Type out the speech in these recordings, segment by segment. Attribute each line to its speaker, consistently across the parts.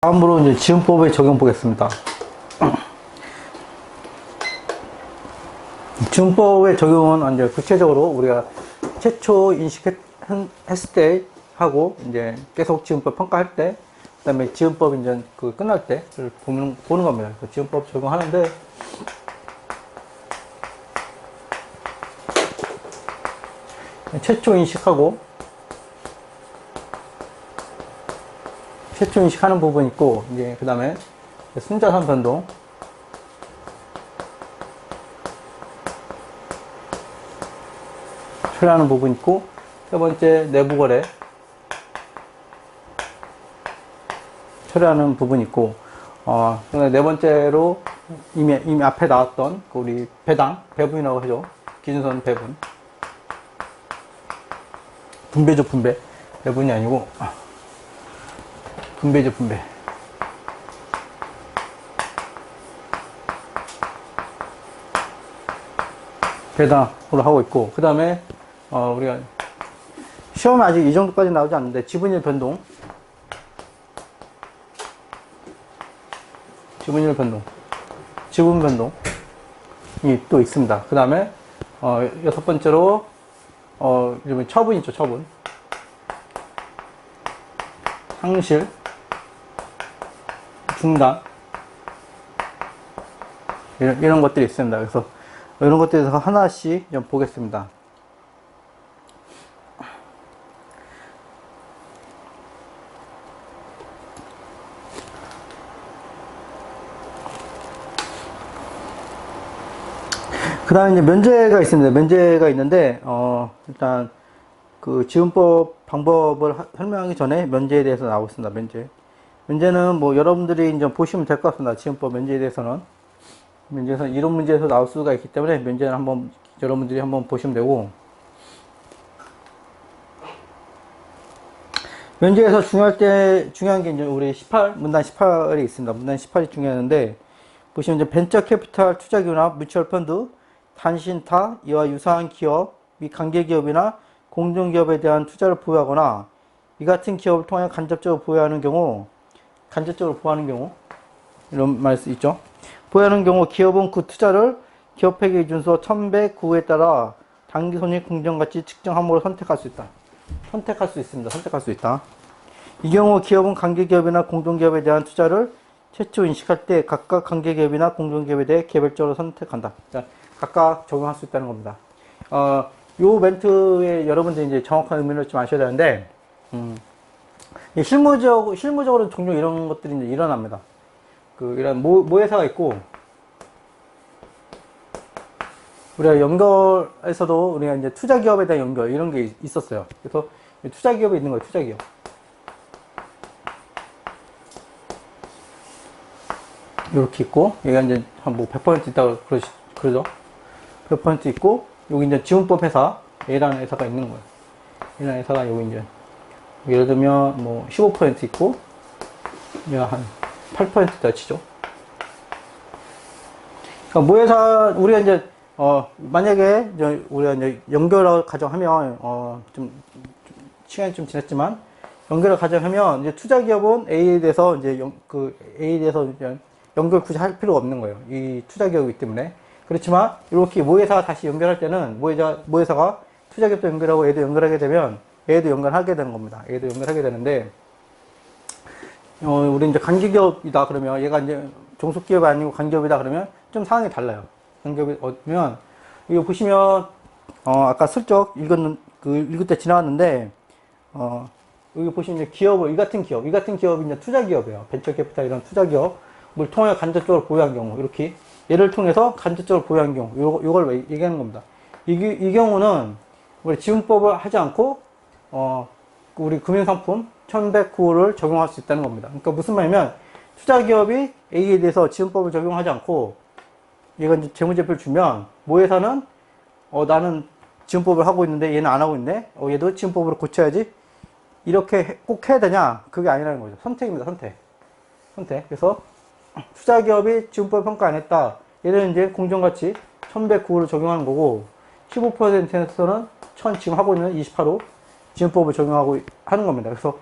Speaker 1: 다음으로 이제 지음법의 적용 보겠습니다. 지음법의 적용은 이제 구체적으로 우리가 최초 인식했을 때 하고 이제 계속 지음법 평가할 때, 그다음에 지음법 이제 그 끝날 때를 보는 겁니다. 그래서 지음법 적용하는데 최초 인식하는 부분 있고, 이제 그 다음에 순자산 변동, 처리하는 부분 있고, 세 번째 내부 거래 처리하는 부분 있고, 네 번째로 이미 앞에 나왔던 그 우리 배분이라고 하죠. 기준선 배분, 분배죠, 분배. 배분이 아니고 분배죠, 분배. 배당으로 하고 있고, 그 다음에 우리가 시험에 아직 이 정도까지 나오지 않는데 지분율 변동, 지분 변동이 또 있습니다. 그 다음에 여섯 번째로 처분 있죠, 처분. 상실, 중단, 이런 것들이 있습니다. 그래서 이런 것들에 대해서 하나씩 좀 보겠습니다. 그 다음에 이제 면제가 있습니다. 면제가 있는데, 일단, 그 지음법 방법을 설명하기 전에 면제에 대해서 나오고 있습니다. 면제는 뭐 여러분들이 이제 보시면 될 것 같습니다. 지음법 면제에 대해서는. 면제에서 이론 문제에서 나올 수가 있기 때문에 면제는 여러분들이 한번 보시면 되고, 면제에서 중요한 게 이제 우리 문단 18이 있습니다. 문단 18이 중요한데, 보시면 이제 벤처 캐피탈 투자기업이나 뮤추얼 펀드, 단신타, 이와 유사한 기업 및 관계기업이나 공동기업에 대한 투자를 보유하거나 이 같은 기업을 통해 간접적으로 보유하는 경우, 이런 말 수 있죠. 보유하는 경우 기업은 그 투자를 기업회계 기준서 1109호에 따라 당기손익 공정가치 측정 항목으로 선택할 수 있다. 선택할 수 있다. 이 경우 기업은 관계기업이나 공동기업에 대한 투자를 최초 인식할 때 각각 관계기업이나 공동기업에 대해 개별적으로 선택한다. 자, 각각 적용할 수 있다는 겁니다. 요 멘트에 여러분들이 이제 정확한 의미를 좀 아셔야 되는데, 실무적으로 종종 이런 것들이 이제 일어납니다. 이런 모회사가 있고, 우리가 연결에서도 우리가 이제 투자기업에 대한 연결, 이런 게 있었어요. 그래서 투자기업에 있는 거예요, 투자기업. 이렇게 있고, 얘가 이제 한 100% 있다고 그러죠. 100% 있고, 여기 이제 지원법 회사, A라는 회사가 있는 거예요. A라는 회사가 여기 이제, 예를 들면 뭐 15% 있고, 얘가 한 8%다 치죠. 그러니까 모회사, 우리가 이제, 만약에 우리가 이제 연결을 가정하면, 시간이 좀 지났지만, 연결을 가정하면, 이제 투자기업은 A에 대해서 A에 대해서 이제 연결 굳이 할 필요가 없는 거예요. 이 투자기업이기 때문에. 그렇지만 이렇게 모회사가 다시 연결할 때는 모회사가 투자기업도 연결하고 얘도 연결하게 되면 얘도 연결하게 되는 겁니다. 얘도 연결하게 되는데, 우리 이제 관계기업이다 그러면 얘가 이제 종속기업이 아니고 관계기업이다 그러면 좀 상황이 달라요. 관계기업이면 이거 보시면 아까 슬쩍 읽을 때 지나왔는데, 여기 보시면 이제 이 같은 기업이 이제 투자기업이에요. 벤처캐피탈 이런 투자기업을 통해 간접적으로 보유한 경우, 이렇게 얘를 통해서 간접적으로 보유한 경우, 요걸 얘기하는 겁니다. 이 경우는 우리 지분법을 하지 않고 우리 금융상품 1109호를 적용할 수 있다는 겁니다. 그러니까 무슨 말이냐면 투자기업이 A에 대해서 지분법을 적용하지 않고 얘가 이제 재무제표를 주면 모회사는 나는 지분법을 하고 있는데 얘는 안 하고 있네. 얘도 지분법으로 고쳐야지. 이렇게 꼭 해야 되냐? 그게 아니라는 거죠. 선택입니다. 선택. 그래서 투자기업이 지분법 평가 안 했다. 얘는 이제 공정가치 1109호를 적용하는 거고, 15%에서는 지금 하고 있는 28호 지분법을 적용하고 하는 겁니다. 그래서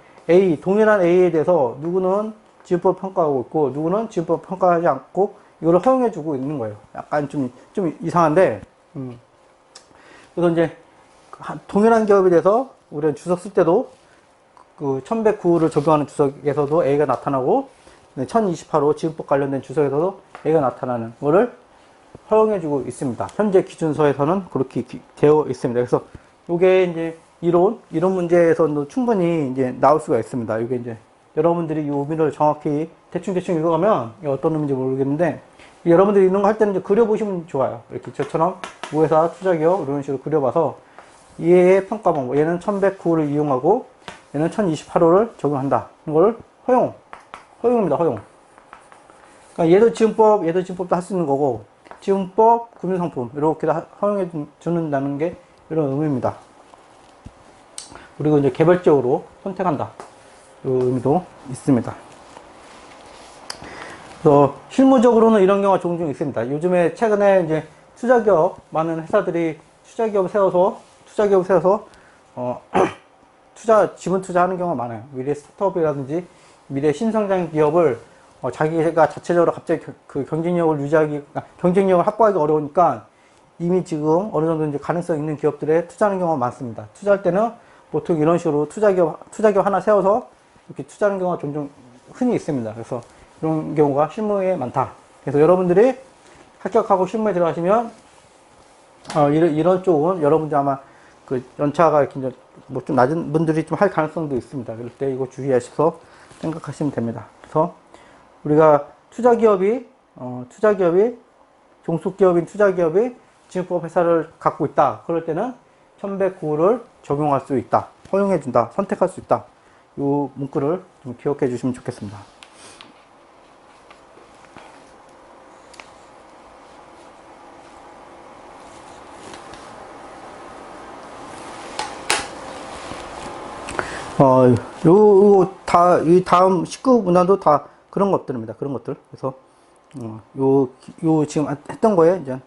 Speaker 1: 동일한 A에 대해서 누구는 지분법 평가하고 있고, 누구는 지분법 평가하지 않고, 이거를 허용해주고 있는 거예요. 약간 좀 이상한데, 그래서 이제, 동일한 기업에 대해서 우리가 주석 쓸 때도 그 1109를 적용하는 주석에서도 A가 나타나고, 1028호 지분법 관련된 주석에서도 A가 나타나는 거를 허용해주고 있습니다. 현재 기준서에서는 그렇게 되어 있습니다. 그래서 이게 이제 이론 문제에서도 충분히 이제 나올 수가 있습니다. 이게 이제 여러분들이 이 의미를 정확히 대충 읽어가면 어떤 의미인지 모르겠는데, 여러분들이 이런 거 할 때는 이제 그려보시면 좋아요. 이렇게 저처럼 무회사, 투자기업 이런 식으로 그려봐서 얘의 평가 방법, 얘는 1109를 이용하고 얘는 1028호를 적용한다. 이걸 허용입니다. 허용. 그러니까 얘도 지분법도 할 수 있는 거고, 지분법, 금융상품 이렇게 다 허용해 주는다는 게 이런 의미입니다. 그리고 이제 개별적으로 선택한다. 이 의미도 있습니다. 그래서 실무적으로는 이런 경우가 종종 있습니다. 요즘에 최근에 이제 많은 회사들이 투자기업을 세워서 지분 투자하는 경우가 많아요. 미래 스타트업이라든지 미래 신성장 기업을 자기가 자체적으로 갑자기 그 경쟁력을 확보하기 어려우니까 이미 지금 어느 정도 이제 가능성 있는 기업들에 투자하는 경우가 많습니다. 투자할 때는 보통 이런 식으로 투자기업 하나 세워서 이렇게 투자하는 경우가 종종 흔히 있습니다. 그래서 이런 경우가 실무에 많다. 그래서 여러분들이 합격하고 실무에 들어가시면 이런 쪽은 여러분들 아마 그 연차가 이렇게 뭐 좀 낮은 분들이 좀 할 가능성도 있습니다. 그럴 때 이거 주의하셔서 생각하시면 됩니다. 그래서 우리가 투자기업이 종속기업인 투자기업이 지분법 회사를 갖고 있다. 그럴 때는 1109를 적용할 수 있다. 허용해준다. 선택할 수 있다. 이 문구를 좀 기억해 주시면 좋겠습니다. 이 다음 19문화도 다 그런 것들입니다. 그런 것들. 그래서, 지금 했던 거에 이제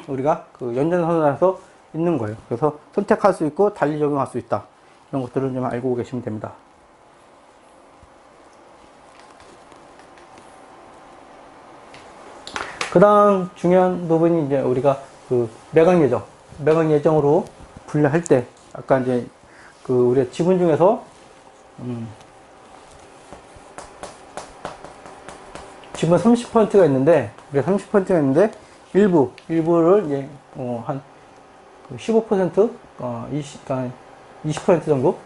Speaker 1: 우리가 연장선상에서 있는 거예요. 그래서 선택할 수 있고 달리 적용할 수 있다. 이런 것들을 좀 알고 계시면 됩니다. 그 다음 중요한 부분이 이제 우리가 매각 예정으로 분류할 때, 아까 이제 우리가 지분 중에서, 지분 30%가 있는데, 일부를 이제, 한 15%, 20% 정도?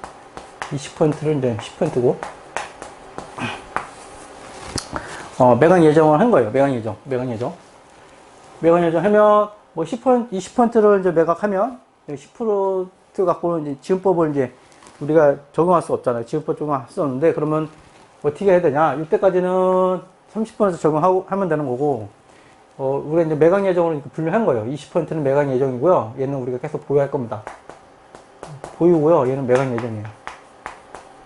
Speaker 1: 20%를 이제 10%고, 매각 예정을 한 거예요. 매각 예정 하면, 뭐 20%를 이제 매각하면, 10% 갖고는 이제 지분법을 이제 우리가 적용할 수 없잖아요. 지분법 적용할 수 없는데, 그러면 어떻게 해야 되냐? 이때까지는 30% 적용하면 되는 거고, 우리가 이제 매각 예정으로 분류한 거예요. 20%는 매각 예정이고요. 얘는 우리가 계속 보유할 겁니다. 보유고요. 얘는 매각 예정이에요.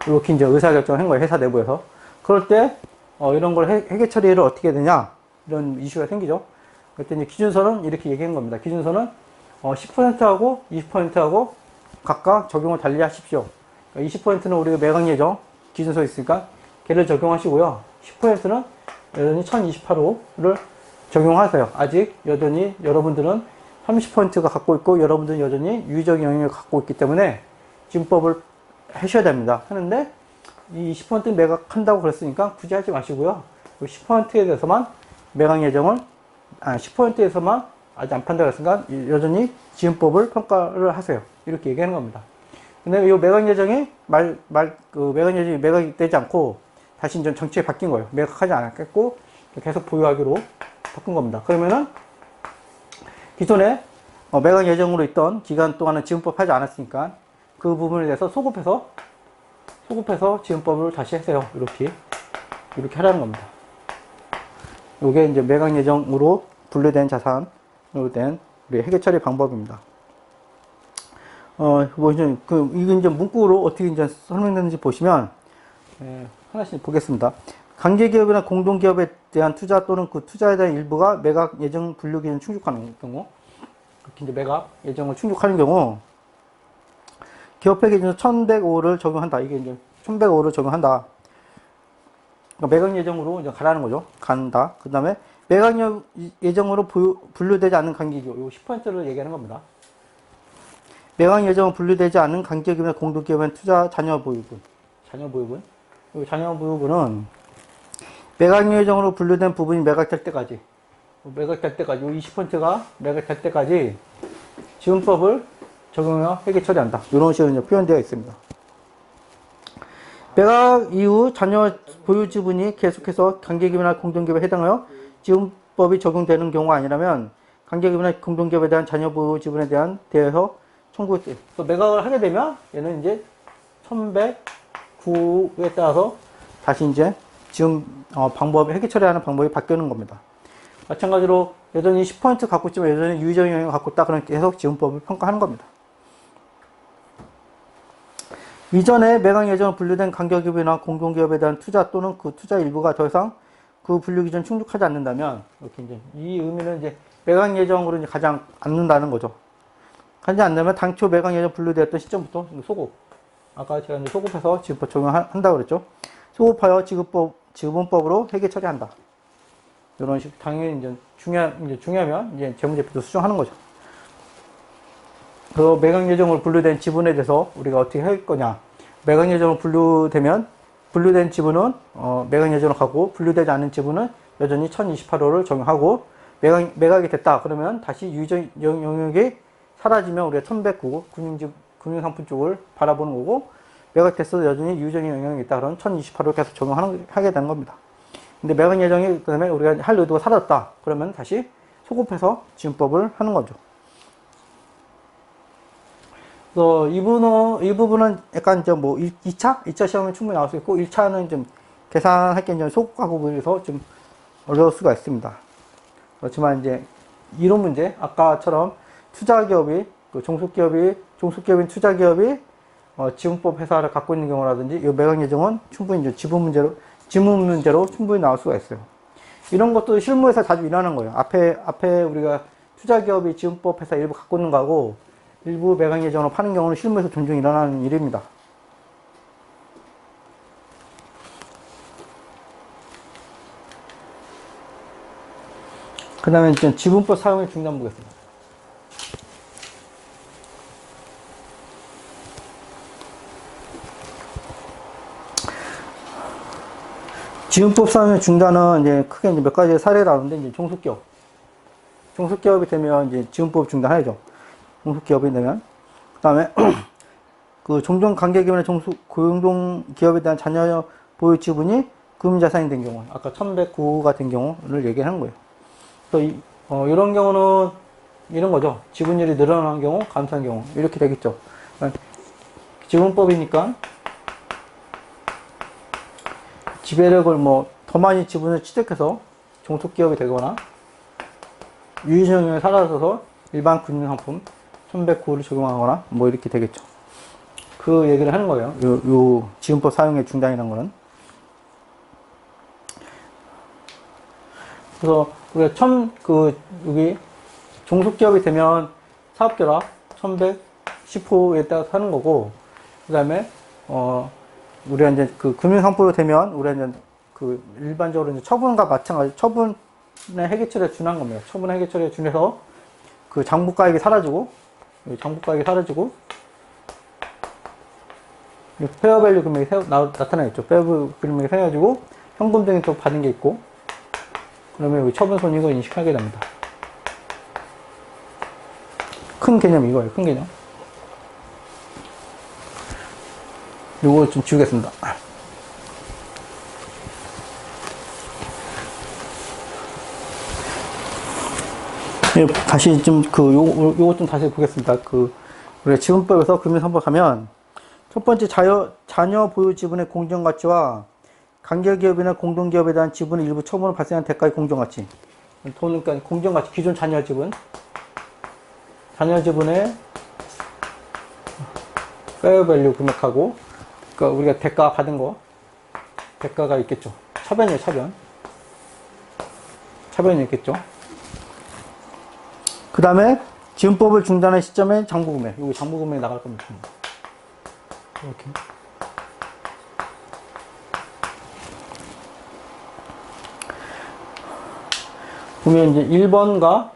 Speaker 1: 이렇게 이제 의사결정을 한 거예요. 회사 내부에서. 그럴 때, 이런 걸 회계 처리를 어떻게 해야 되냐? 이런 이슈가 생기죠. 그때 이제 기준서는 이렇게 얘기한 겁니다. 기준서는 10%하고 20%하고 각각 적용을 달리 하십시오. 20%는 우리가 매각 예정 기준서에 있으니까 걔를 적용하시고요. 10%는 여전히 1028호를 적용하세요. 아직 여전히 여러분들은 30%가 갖고 있고 여러분들은 여전히 유의적 영역을 갖고 있기 때문에 지분법을 하셔야 됩니다. 하는데 이 20% 매각한다고 그랬으니까 굳이 하지 마시고요. 10%에 대해서만 매각 예정을 10%에서만 아직 안 판다고 했으니까 여전히 지분법을 평가를 하세요. 이렇게 얘기하는 겁니다. 근데 이 매각 예정이 매각 예정이 매각이 되지 않고 다시 이제 정책이 바뀐 거예요. 매각하지 않았겠고 계속 보유하기로 바꾼 겁니다. 그러면은 기존에 매각 예정으로 있던 기간 동안은 지분법 하지 않았으니까 그 부분에 대해서 소급해서 지분법을 다시 하세요. 이렇게 하라는 겁니다. 이게 이제 매각 예정으로 분류된 자산으로 된 우리 회계 처리 방법입니다. 이건 이제 문구로 어떻게 이제 설명되는지 보시면, 하나씩 보겠습니다. 관계기업이나 공동기업에 대한 투자 또는 그 투자에 대한 일부가 매각 예정 분류 기준 충족하는 경우, 이렇게 이제 매각 예정을 충족하는 경우, 기업회 기준으로 1105를 적용한다. 이게 이제 1105를 적용한다. 그러니까 매각 예정으로 이제 가라는 거죠. 간다. 그 다음에 매각 예정으로 분류되지 않는 간격이요. 요 10%를 얘기하는 겁니다. 매각 예정으로 분류되지 않은 간격이면 공동기업의 투자 잔여 보유분. 잔여 보유분. 이 잔여 보유분은 매각 예정으로 분류된 부분이 매각될 때까지, 매각될 때까지, 이 20%가 매각될 때까지 지분법을 적용하여 회계 처리한다. 이런 식으로 이제 표현되어 있습니다. 매각 이후 잔여 보유 지분이 계속해서 관계기업이나 공동기업에 해당하여 지분법이 적용되는 경우가 아니라면 관계기업이나 공동기업에 대한 잔여 보유 지분에 대해서 청구했어요. 매각을 하게 되면 얘는 이제 1109에 따라서 다시 이제 지금 방법, 회계 처리하는 방법이 바뀌는 겁니다. 마찬가지로 여전히 10% 갖고 있지만 여전히 유의적 영향을 갖고 있다. 그러면 계속 지분법을 평가하는 겁니다. 이전에 매각 예정으로 분류된 간격기업이나 공동기업에 대한 투자 또는 그 투자 일부가 더 이상 그 분류 기준 충족하지 않는다면, 이렇게 이제 이 의미는 이제 매각 예정으로 이제 가지 않는다는 거죠. 하지 않는다면 당초 매각 예정 분류되었던 시점부터 소급. 아까 제가 이제 소급해서 지분법 적용한다고 그랬죠. 소급하여 지분법으로 회계 처리한다. 이런 식, 당연히 이제 중요하면 이제 재무제표도 수정하는 거죠. 그 매각 예정으로 분류된 지분에 대해서 우리가 어떻게 할 거냐. 매각 예정으로 분류된 지분은 매각 예정으로 가고, 분류되지 않은 지분은 여전히 1028호를 적용하고, 매각이 됐다. 그러면 다시 유의적 영역이 사라지면 우리가 1109 금융상품 쪽을 바라보는 거고, 매각됐어도 여전히 유의적인 영역이 있다. 그러면 1028호를 계속 적용하게 되는 겁니다. 근데 매각 예정이, 그 다음에 우리가 할 의도가 사라졌다. 그러면 다시 소급해서 지분법을 하는 거죠. 이 부분은 약간 좀 2차 시험에 충분히 나올 수 있고, 1차는 좀 계산할 게 이제 소급하고 그래서 좀 어려울 수가 있습니다. 그렇지만 이제 이런 문제, 아까처럼 투자기업이, 종속기업인 투자기업이 지분법 회사를 갖고 있는 경우라든지, 이 매각 예정은 충분히 이제 지분 문제로 충분히 나올 수가 있어요. 이런 것도 실무에서 자주 일어나는 거예요. 앞에 우리가 투자기업이 지분법 회사 일부 갖고 있는 거하고, 일부 매각 예정으로 파는 경우는 실무에서 종종 일어나는 일입니다. 그 다음에 이제 지분법 사용의 중단 보겠습니다. 지분법 사용의 중단은 이제 크게 이제 몇 가지 사례가 나오는데, 이제 종속기업이 되면 이제 지분법 중단하죠. 종속기업이 되면. 그 다음에, 그 종종관계기업이나 공동기업에 대한 잔여 보유 지분이 금융자산이 된 경우, 아까 1109가 된 경우를 얘기하는 거예요. 그래서 이런 경우는 이런 거죠. 지분율이 늘어나는 경우, 감소한 경우. 이렇게 되겠죠. 지분법이니까 지배력을 더 많이 지분을 취득해서 종속기업이 되거나, 유의적 영역이 사라져서 일반 금융상품 1109를 적용하거나 이렇게 되겠죠. 그 얘기를 하는 거예요. 요 지분법 사용의 중단이라는 거는. 그래서 우리가 여기 종속기업이 되면 사업결합 1110호에 따라서 하는 거고, 그 다음에 우리가 이제 그 금융상품으로 되면 우리가 이제 그 일반적으로 이제 처분과 마찬가지, 처분의 회계처리에 준한 겁니다. 처분의 회계처리에 준해서 그 장부가액이 사라지고, 페어밸류 금액이 나타나 있죠. 페어밸류 금액이 생겨가지고 현금 등이 또 받은 게 있고, 그러면 여기 처분 손익을 인식하게 됩니다. 큰 개념 이거예요. 큰 개념. 요거 좀 지우겠습니다. 다시 좀 요거 좀 다시 보겠습니다. 우리가 지분법에서 금융상법 가면, 첫 번째 자녀 보유 지분의 공정가치와 관계기업이나 공동기업에 대한 지분의 일부 처분으로 발생한 대가의 공정가치. 그러니까 공정가치, 기존 자녀 지분의 페어밸류 금액하고, 그러니까 우리가 대가 받은 거, 대가가 있겠죠. 차변이에요, 차변이 있겠죠. 그 다음에 지분법을 중단한 시점에 장부금액, 여기 장부금액이 나갈 겁니다. 이렇게. 보면 이제 1번과,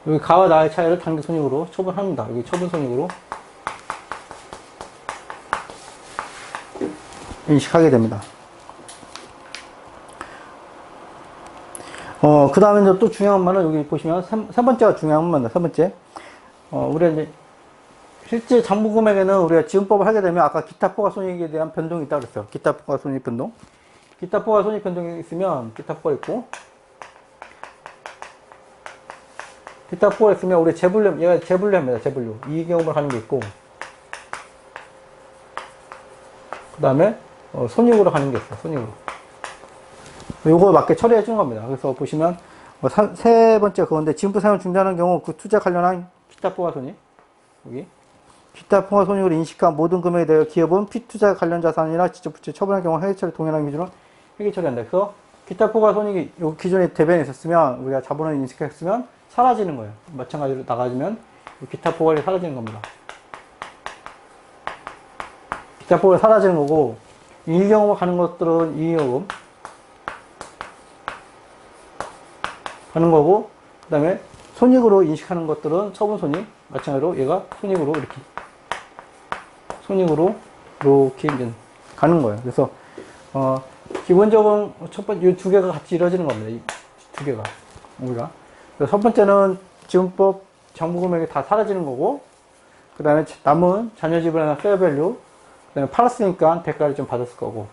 Speaker 1: 여기 가와 나의 차이를 단기 손익으로 처분합니다. 여기 처분 손익으로 인식하게 됩니다. 그 다음에 또 중요한 말은 여기 보시면 세 번째가 중요한 말입니다. 세 번째. 우리가 이제 실제 장부 금액에는 우리가 지분법을 하게 되면 아까 기타 포괄 손익에 대한 변동이 있다고 그랬어요. 기타 포괄 손익 변동. 기타 포괄 손익 변동이 있으면 기타 포괄 있고, 기타 포괄 있으면 우리 재분류, 얘가 재분류입니다. 재분류. 이익경험을 하는 게 있고, 그 다음에 손익으로 하는 게 있어요. 손익으로. 요거 맞게 처리해 주는 겁니다. 그래서 보시면 세 번째 그건데 지분법 사용 중단하는 경우 그 투자 관련한 기타 포괄 손익, 여기 기타 포괄 손익으로 인식한 모든 금액에 대해 기업은 피투자 관련 자산이나 지적부채 처분할 경우 회계처리 동일한 기준으로 회계처리한다. 그래서 기타 포괄 손익이 요 기존에 대변에 있었으면 우리가 자본을 인식했으면 사라지는 거예요. 마찬가지로 나가지면 기타 포괄이 사라지는 겁니다. 기타 포괄이 사라지는 거고, 이익경험을 가는 것들은 이익요금 하는 거고, 그 다음에 손익으로 인식하는 것들은 처분 손익, 마찬가지로 얘가 손익으로 이렇게 이제 가는 거예요. 그래서 기본적으로 첫 번째 이 두 개가 같이 이루어지는 겁니다. 이 두 개가 우리가. 그래서 첫 번째는 지분법 장부 금액이 다 사라지는 거고, 그 다음에 남은 자녀 지분이나 페어밸류, 그 다음에 팔았으니까 대가를 좀 받았을 거고,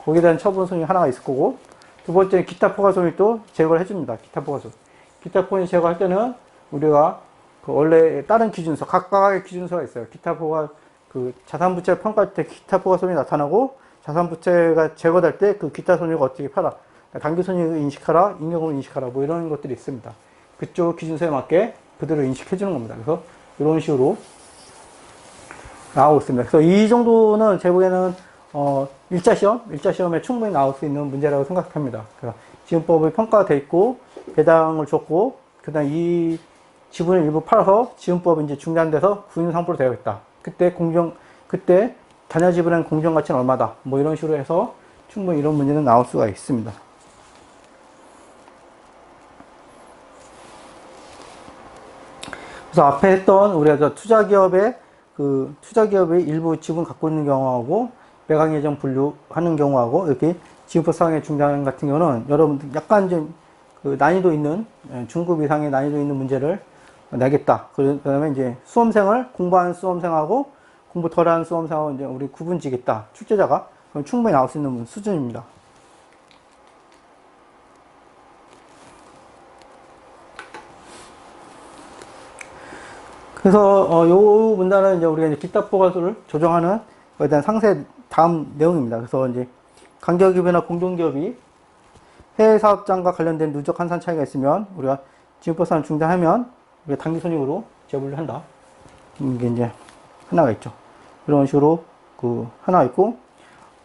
Speaker 1: 거기에 대한 처분 손익 하나가 있을 거고, 두 번째는 기타 포괄 손익도 제거를 해줍니다. 기타 포괄 손익. 기타 포괄 손익 제거할 때는 우리가 그 원래 다른 기준서, 각각의 기준서가 있어요. 기타 포괄, 그 자산부채를 평가할 때 기타 포괄 손익이 나타나고, 자산부채가 제거될 때 그 기타 손익을 어떻게 팔아. 단기 손익을 인식하라, 임경금을 인식하라, 뭐 이런 것들이 있습니다. 그쪽 기준서에 맞게 그대로 인식해 주는 겁니다. 그래서 이런 식으로 나오고 있습니다. 그래서 이 정도는 제 보기에는 1차 시험에 충분히 나올 수 있는 문제라고 생각합니다. 그래서 지분법이 평가되어 있고, 배당을 줬고, 그 다음 이 지분을 일부 팔아서 지분법이 이제 중단돼서 구인상표로 되어 있다. 그때 자녀 지분의 공정 가치는 얼마다. 뭐 이런 식으로 해서 충분히 이런 문제는 나올 수가 있습니다. 그래서 앞에 했던 우리가 투자기업의 일부 지분 갖고 있는 경우하고, 매각 예정 분류하는 경우하고, 이렇게 지분법 사항의 중단 같은 경우는 여러분들 약간 좀 그 난이도 있는, 중급 이상의 난이도 있는 문제를 내겠다. 그 다음에 이제 수험생을 공부하는 수험생하고 공부 덜하는 수험생하고 이제 우리 구분 지겠다. 출제자가. 그럼 충분히 나올 수 있는 수준입니다. 그래서 요 문단은 이제 우리가 이제 기타 포괄수를 조정하는 거에 대한 상세 다음 내용입니다. 그래서 이제 간격기업이나 공동기업이 해외 사업장과 관련된 누적 환산 차이가 있으면 우리가 지분법 사용 중단하면 우리가 단기 손익으로 제분을 한다. 이게 이제 하나가 있죠. 이런 식으로 그 하나가 있고,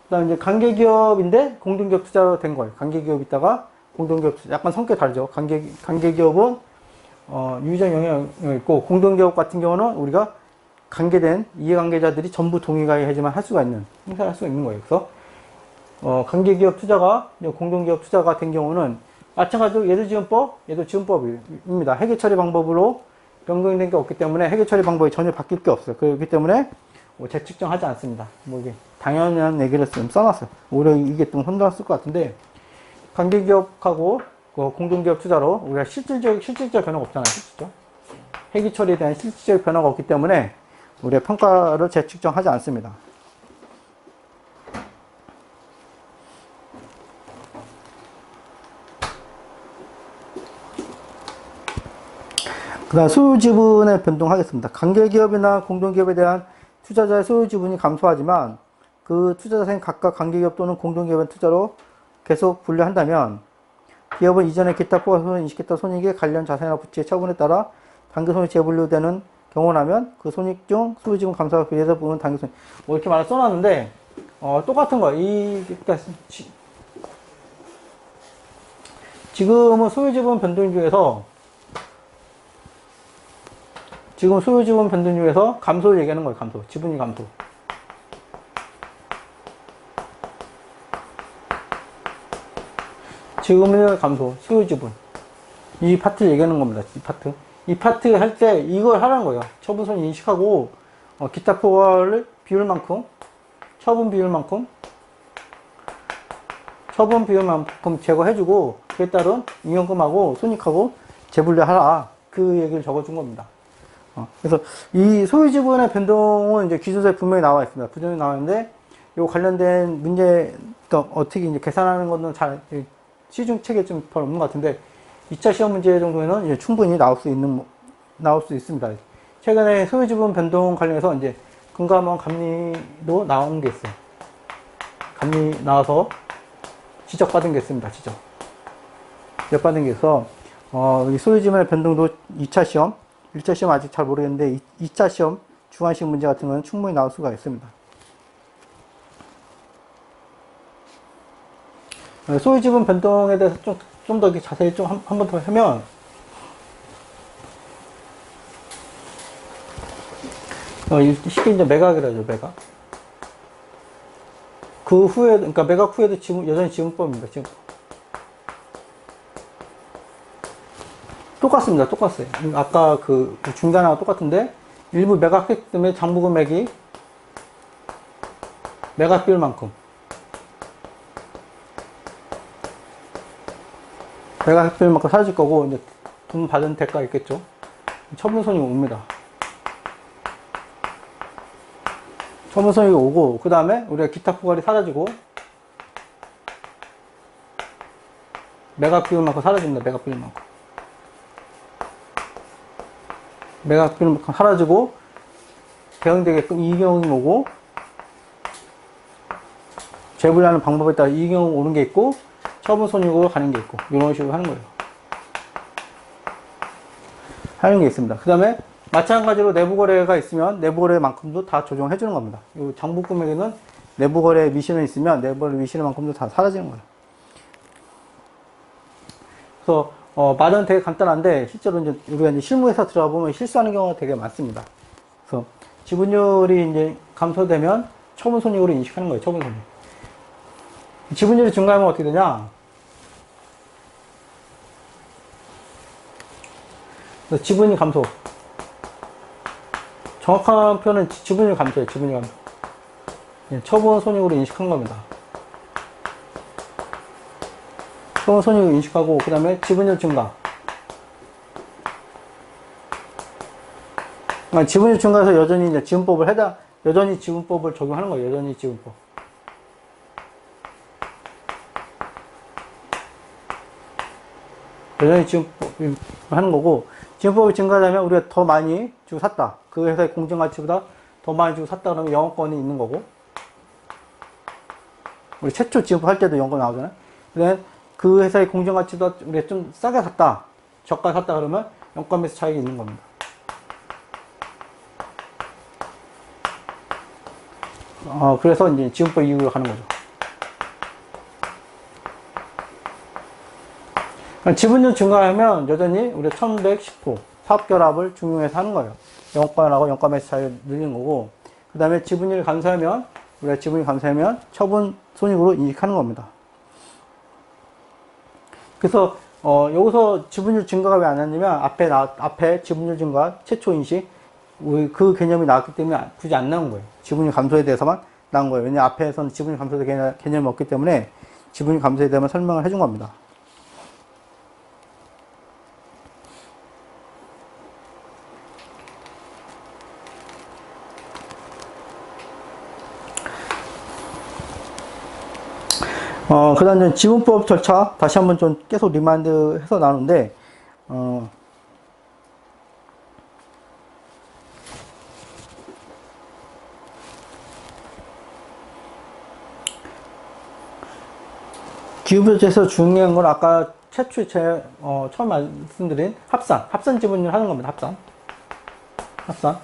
Speaker 1: 그다음 이제 관계기업인데 공동기업 투자로 된 거예요. 관계기업 있다가 공동기업 투자, 약간 성격이 다르죠. 관계기업은 유의적 영향이 있고, 공동기업 같은 경우는 우리가 관계된 이해관계자들이 전부 동의가 해야지만 할 수가 있는, 행사할 수가 있는 거예요. 그래서 관계기업 투자가 공동기업 투자가 된 경우는 마찬가지로 얘도 지분법입니다. 회계처리 방법으로 변경된 게 없기 때문에 회계처리 방법이 전혀 바뀔 게 없어요. 그렇기 때문에 재측정하지 않습니다. 뭐 이게 당연한 얘기를 좀 써놨어요. 오히려 이게 좀 혼란스러울 것 같은데, 관계기업하고 공동기업 투자로 우리가 실질적 변화가 없잖아요. 실질적 회계처리에 대한 실질적 변화가 없기 때문에 우리가 평가를 재측정하지 않습니다. 그 다음 소유지분의 변동하겠습니다. 관계기업이나 공동기업에 대한 투자자의 소유지분이 감소하지만 그 투자자는 각각 관계기업 또는 공동기업의 투자로 계속 분류한다면 기업은 이전에 기타 포괄 인식했던 손익에 관련 자산이나 부채의 처분에 따라 단기손익 재분류되는 경우라면 그 손익 중 소유지분 감소가 비례해서 보면 단기손익, 뭐 이렇게 말을 써놨는데 똑같은 거예요. 그러니까 지금은 소유지분 변동 중에서 감소를 얘기하는 거예요. 감소. 지분이 감소. 지분율 감소, 소유지분. 이 파트를 얘기하는 겁니다. 이 파트. 이 파트 할 때 이걸 하라는 거예요. 처분손이 인식하고, 기타 포괄을 비율만큼, 처분 비율만큼 제거해주고, 그에 따른 잉여금하고 손익하고 재분류하라. 그 얘기를 적어준 겁니다. 그래서 이 소유지분의 변동은 이제 기준서에 분명히 나와 있습니다. 분명히 나와 있는데, 요 관련된 문제, 그러니까 어떻게 이제 계산하는 거는 잘, 시중 책에 좀 별 없는 것 같은데, 2차 시험 문제 정도에는 이제 충분히 나올 수 있습니다. 최근에 소유지분 변동 관련해서 이제 금감원 감리도 나온 게 있어요. 감리 나와서 지적받은 게 있습니다. 지적받은 게 있어. 이 소유지분의 변동도 2차 시험, 1차 시험 아직 잘 모르겠는데 2차 시험 중간식 문제 같은 거는 충분히 나올 수가 있습니다. 소유지분 변동에 대해서 좀 더 자세히 좀 한 번 더 하면, 쉽게 이제 매각이라 하죠, 매각. 그 후에, 그러니까 매각 후에도 여전히 지분법입니다, 지분법. 똑같어요. 아까 그 중단하고 똑같은데, 일부 매각했기 때문에 장부금액이 매각 비율만큼. 매각 비율만큼 사라질 거고, 이제 돈 받은 대가 있겠죠. 처분손이 옵니다. 처분손이 오고, 그 다음에 우리가 기타 포괄이 사라지고, 매각 비율만큼 사라집니다. 매각 비율만큼 사라지고, 대응되게끔 이익잉여금이 오고, 재분류하는 방법에 따라 이익잉여금 오는 게 있고, 처분손익으로 가는 게 있고, 이런 식으로 하는 거예요. 하는 게 있습니다. 그 다음에 마찬가지로 내부거래가 있으면 내부거래만큼도 다 조정해 주는 겁니다. 이 장부금액에는 내부거래 미신은 있으면 내부거래 미신만큼도 다 사라지는 거예요. 그래서 말은 되게 간단한데 실제로 이제 우리가 이제 실무에서 들어가 보면 실수하는 경우가 되게 많습니다. 그래서 지분율이 이제 감소되면 처분손익으로 인식하는 거예요. 처분손익. 지분율이 증가하면 어떻게 되냐? 지분이 감소. 정확한 표현은 지분율 감소예요. 지분율 감소. 처분 손익으로 인식한 겁니다. 처분 손익을 인식하고 그 다음에 지분율 증가. 그러니까 지분율 증가해서 여전히 이제 여전히 지분법을 적용하는 거예요. 여전히 지분법. 여전히 지분법을 하는 거고, 지분법이 증가하면 우리가 더 많이 주고 샀다. 그 회사의 공정가치보다 더 많이 주고 샀다 그러면 영업권이 있는 거고, 우리 최초 지분법 할 때도 영업권 나오잖아요. 그다음에 그 회사의 공정가치보다 우리가 좀 싸게 샀다, 저가 샀다 그러면 영업권 매수 차익이 있는 겁니다. 그래서 이제 지분법 이익으로 가는 거죠. 지분율 증가하면 여전히 우리가 1110호 사업결합을 중용해서 하는 거예요. 영업권하고 영가 매수 차익을 늘리는 거고, 그 다음에 지분율이 감소하면 우리가 지분이 감소하면 처분 손익으로 인식하는 겁니다. 그래서 여기서 지분율 증가가 왜 안 났냐면 앞에 지분율 증가 최초 인식 그 개념이 나왔기 때문에 굳이 안 나온 거예요. 지분율 감소에 대해서만 나온 거예요. 왜냐하면 앞에서는 지분율 감소에 대한 개념이 없기 때문에 지분율 감소에 대해서 설명을 해준 겁니다. 그 다음 지분법 절차 다시 한번 좀 계속 리마인드 해서 나누는데, 기후표에서 중요한 건 아까 최초에 처음 말씀드린 합산 지분율 하는 겁니다. 합산.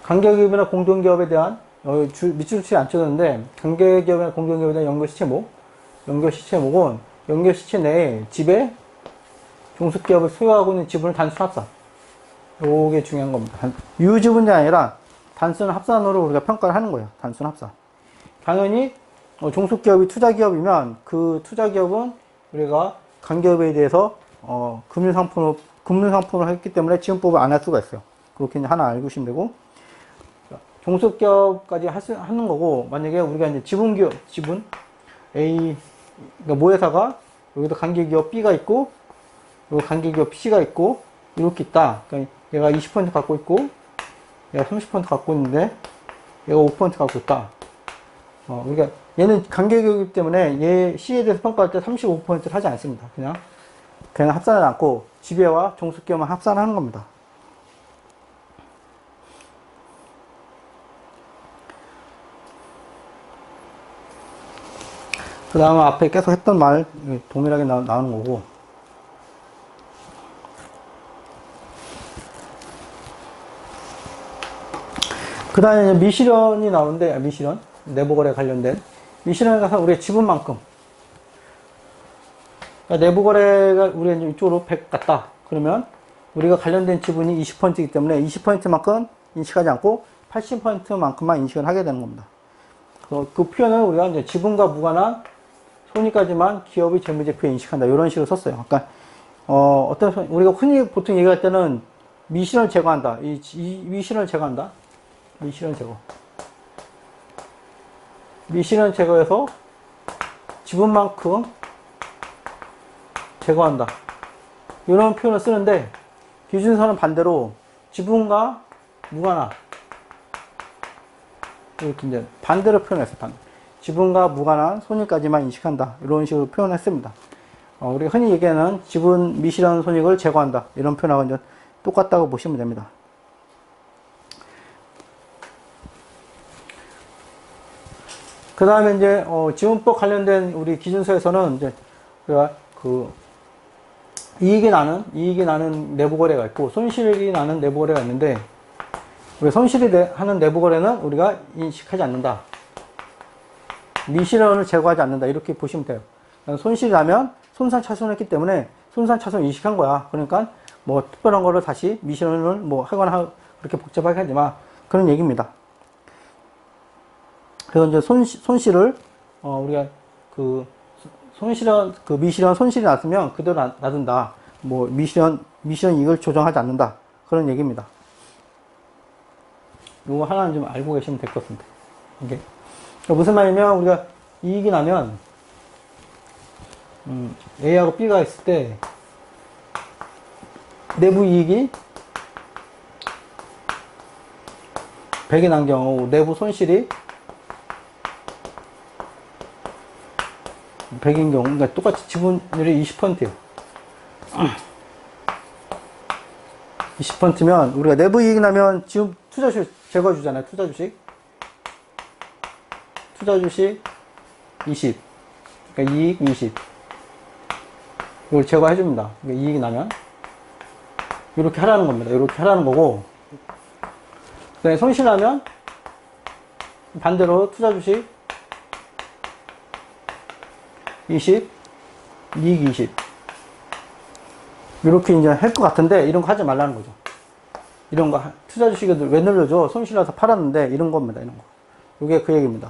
Speaker 1: 관계기업이나 공동기업에 대한 밑줄 치 안 쳐졌는데, 관계기업이나 공동기업에 대한 연결시체목은 연결시체 내에 지배 종속기업을 소유하고 있는 지분을 단순 합산. 요게 중요한 겁니다. 유지분이 아니라 단순 합산으로 우리가 평가를 하는 거예요. 단순 합산. 당연히 종속기업이 투자기업이면 그 투자기업은 우리가 간기업에 대해서 금융상품을 했기 때문에 지분법을 안 할 수가 있어요. 그렇게 하나 알고 계시면 되고, 종속기업까지 하는 거고, 만약에 우리가 이제 지분 A, 그러니까 모회사가 여기도 관계기업 B가 있고, 여기 관계기업 C가 있고, 이렇게 있다. 그러니까 얘가 20% 갖고 있고, 얘가 30% 갖고 있는데, 얘가 5% 갖고 있다. 그러니까 얘는 관계기업이기 때문에 얘 C에 대해서 평가할 때 35%를 하지 않습니다. 그냥 합산하지 않고 지배와 종속기업만 합산하는 겁니다. 그 다음에 앞에 계속 했던 말 동일하게 나오는 거고, 그 다음에 미실현이 나오는데, 미실현 내부거래 관련된 미실현에 가서 우리의 지분만큼, 그러니까 내부거래가 우리가 이제 이쪽으로 100 갔다 그러면 우리가 관련된 지분이 20%이기 때문에 20%만큼 인식하지 않고 80%만큼만 인식을 하게 되는 겁니다. 그 표현을 우리가 이제 지분과 무관한 손익까지만 기업의 재무제표에 인식한다, 이런 식으로 썼어요. 그러니까 우리가 흔히 보통 얘기할 때는 미실현을 제거한다, 이 미실현을 제거한다, 미실현 제거, 미실현 제거해서 지분만큼 제거한다, 이런 표현을 쓰는데, 기준서는 반대로 지분과 무관한, 이렇게 이제 반대로 표현했어요. 지분과 무관한 손익까지만 인식한다, 이런 식으로 표현했습니다. 우리가 흔히 얘기하는 지분 미실현 손익을 제거한다, 이런 표현하고 이제 똑같다고 보시면 됩니다. 그 다음에 이제 지분법 관련된 우리 기준서에서는 이제 우리가 이익이 나는 내부거래가 있고, 손실이 나는 내부거래가 있는데, 우리가 손실이 하는 내부거래는 우리가 인식하지 않는다, 미실현을 제거하지 않는다, 이렇게 보시면 돼요. 손실이 나면 손상차손했기 때문에 손상차손 인식한 거야. 그러니까 뭐 특별한 거를 다시 미실현을 뭐 하거나 그렇게 복잡하게 하지 마, 그런 얘기입니다. 그래서 이제 손실을 우리가 미실현 손실이 났으면 그대로 놔둔다, 뭐 미실현 이익을 조정하지 않는다, 그런 얘기입니다. 요거 하나는 좀 알고 계시면 될 것 같습니다. 이게 무슨 말이냐면, 우리가 이익이 나면 A하고 B가 있을 때 내부 이익이 100이 난 경우 내부 손실이 100인 경우, 그러니까 똑같이 지분율이 20%예요. 20%면 우리가 내부 이익이 나면 지금 투자주식 제거해 주잖아요. 투자주식 20, 그러니까 이익 20, 이걸 제거해 줍니다. 그러니까 이익이 나면 이렇게 하라는 겁니다. 이렇게 하라는 거고, 그다음에 손실 나면 반대로 투자주식 20, 이익 20, 이렇게 이제 할 것 같은데, 이런 거 하지 말라는 거죠. 이런 거 투자주식을 왜 늘려줘? 손실 나서 팔았는데, 이런 겁니다. 이런 거. 이게 그 얘기입니다.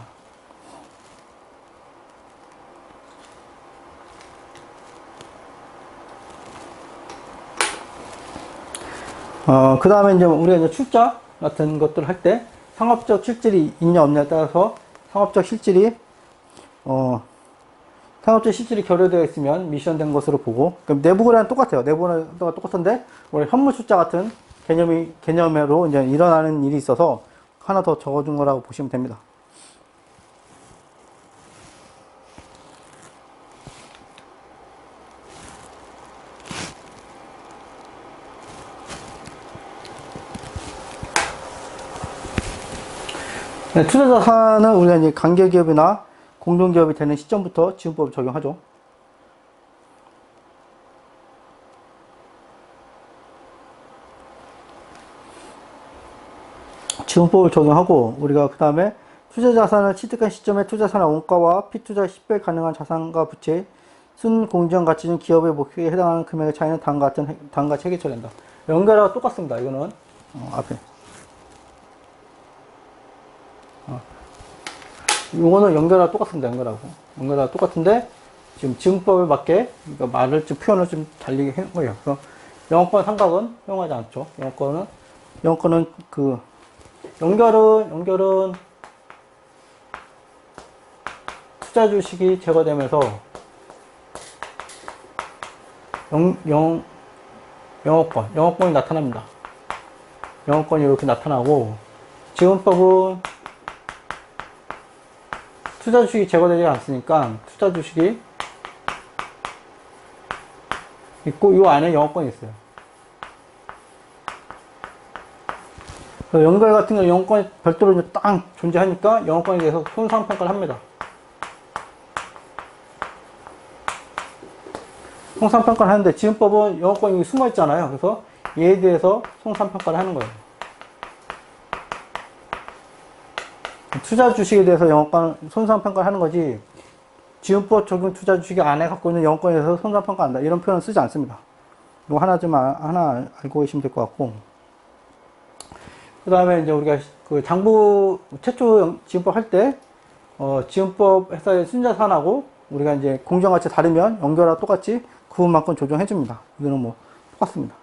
Speaker 1: 그 다음에 이제 우리가 이제 출자 같은 것들을 할 때 상업적 실질이 있냐 없냐에 따라서 상업적 실질이 결여되어 있으면 미션된 것으로 보고, 그럼 내부거래는 똑같아요. 내부거래가 똑같은데 우리 현물 출자 같은 개념으로 이제 일어나는 일이 있어서 하나 더 적어준 거라고 보시면 됩니다. 네, 투자자산은 우리가 이제 관계기업이나 공동기업이 되는 시점부터 지분법을 적용하죠. 지분법을 적용하고, 우리가 그 다음에 투자자산을 취득한 시점에 투자산의 원가와 피투자 10배 가능한 자산과 부채의 순공정 가치 중 기업의 목표에 해당하는 금액의 차이는 다음과 같이 해결된다. 연결하고 똑같습니다. 이거는 앞에 요거는 연결하고 똑같습니다. 연결하고 똑같은데, 지금 지문법에 맞게 그러니까 말을 좀 표현을 좀 달리게 한 거예요. 그래서 영어권 삼각은 사용하지 않죠. 영어권은 그 연결은 투자 주식이 제거되면서 영어권이 나타납니다. 영어권이 이렇게 나타나고, 지문법은 투자 주식이 제거되지 않으니까 투자 주식이 있고 이 안에 영어권이 있어요. 연결 같은 경우 영어권이 별도로 이제 딱 존재하니까 영어권에 대해서 손상평가를 합니다. 손상평가를 하는데 지문법은 영어권이 숨어 있잖아요. 그래서 얘에 대해서 손상평가를 하는 거예요. 투자 주식에 대해서 영어권 손상평가를 하는 거지, 지문법 적용 투자 주식이 안에 갖고 있는 영어권에 대해서 손상평가한다, 이런 표현은 쓰지 않습니다. 이거 하나 알고 계시면 될 것 같고, 그 다음에 이제 우리가 그 장부 최초 지문법 할 때, 지문법 회사의 순자산하고 우리가 이제 공정가치 다르면 연결하고 똑같이 그 부분만큼 조정해 줍니다. 이거는 뭐 똑같습니다.